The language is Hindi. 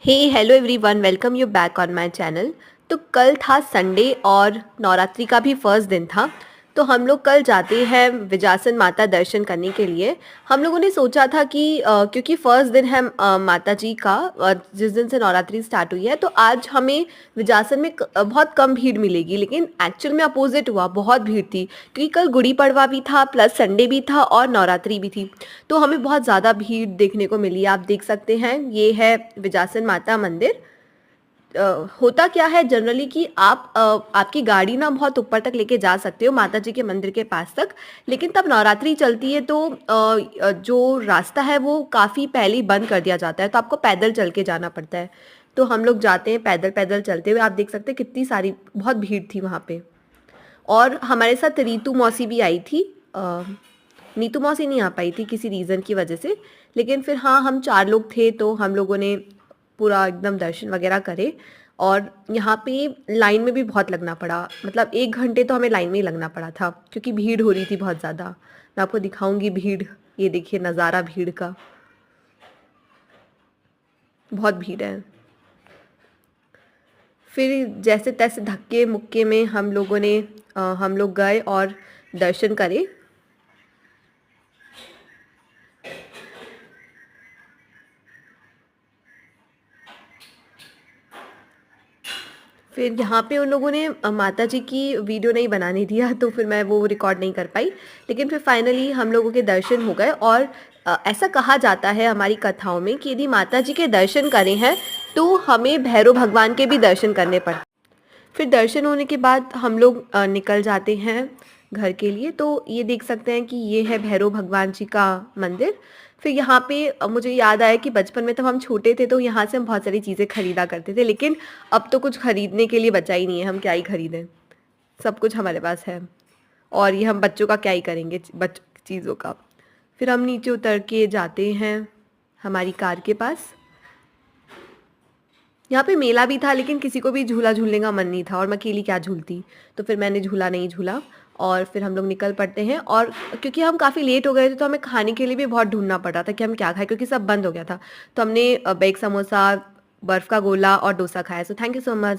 Hey hello everyone, welcome you back on my channel. तो कल था संडे और नवरात्रि का भी फर्स्ट दिन था। तो हम लोग कल जाते हैं विजासन माता दर्शन करने के लिए। हम लोगों ने सोचा था कि क्योंकि फर्स्ट दिन है माता जी का, जिस दिन से नवरात्रि स्टार्ट हुई है, तो आज हमें विजासन में बहुत कम भीड़ मिलेगी, लेकिन एक्चुअल में अपोजिट हुआ, बहुत भीड़ थी। क्योंकि कल गुड़ी पड़वा भी था, प्लस संडे भी था और नवरात्रि भी थी। तो हमें बहुत ज़्यादा भीड़ देखने को मिली। आप देख सकते हैं, ये है विजासन माता मंदिर। होता क्या है जनरली कि आपकी गाड़ी ना बहुत ऊपर तक लेके जा सकते हो माता जी के मंदिर के पास तक, लेकिन तब नवरात्रि चलती है तो जो रास्ता है वो काफ़ी पहले ही बंद कर दिया जाता है, तो आपको पैदल चल के जाना पड़ता है। तो हम लोग जाते हैं पैदल पैदल चलते हुए। आप देख सकते हैं कितनी सारी बहुत भीड़ थी वहाँ पे। और हमारे साथ रीतू मौसी भी आई थी। नीतू मौसी नहीं आ पाई थी किसी रीज़न की वजह से, लेकिन फिर हाँ, हम 4 लोग थे तो हम लोगों ने पूरा एकदम दर्शन वगैरह करे। और यहाँ पे लाइन में भी बहुत लगना पड़ा, मतलब 1 घंटे तो हमें लाइन में ही लगना पड़ा था, क्योंकि भीड़ हो रही थी बहुत ज़्यादा। मैं आपको दिखाऊंगी भीड़, ये देखिए नज़ारा भीड़ का, बहुत भीड़ है। फिर जैसे तैसे धक्के मुक्के में हम लोग गए और दर्शन करे। फिर यहाँ पे उन लोगों ने माता जी की वीडियो नहीं बनाने दिया, तो फिर मैं वो रिकॉर्ड नहीं कर पाई। लेकिन फिर फाइनली हम लोगों के दर्शन हो गए। और ऐसा कहा जाता है हमारी कथाओं में कि यदि माता जी के दर्शन करें हैं तो हमें भैरव भगवान के भी दर्शन करने पड़ते। फिर दर्शन होने के बाद हम लोग निकल जाते हैं घर के लिए। तो ये देख सकते हैं कि ये है भैरव भगवान जी का मंदिर। फिर यहाँ पे मुझे याद आया कि बचपन में, तब हम छोटे थे तो यहाँ से हम बहुत सारी चीज़ें खरीदा करते थे, लेकिन अब तो कुछ खरीदने के लिए बचा ही नहीं है। हम क्या ही खरीदें, सब कुछ हमारे पास है। और ये हम बच्चों का क्या ही करेंगे, चीज़ों का। फिर हम नीचे उतर के जाते हैं हमारी कार के पास। यहाँ पे मेला भी था, लेकिन किसी को भी झूला झूलने का मन नहीं था और मैं अकेली क्या झूलती। तो फिर मैंने झूला नहीं झूला। और फिर हम लोग निकल पड़ते हैं। और क्योंकि हम काफ़ी लेट हो गए थे तो हमें खाने के लिए भी बहुत ढूंढना पड़ रहा था कि हम क्या खाएं, क्योंकि सब बंद हो गया था। तो हमने बेग समोसा, बर्फ़ का गोला और डोसा खाया। So thank you so much.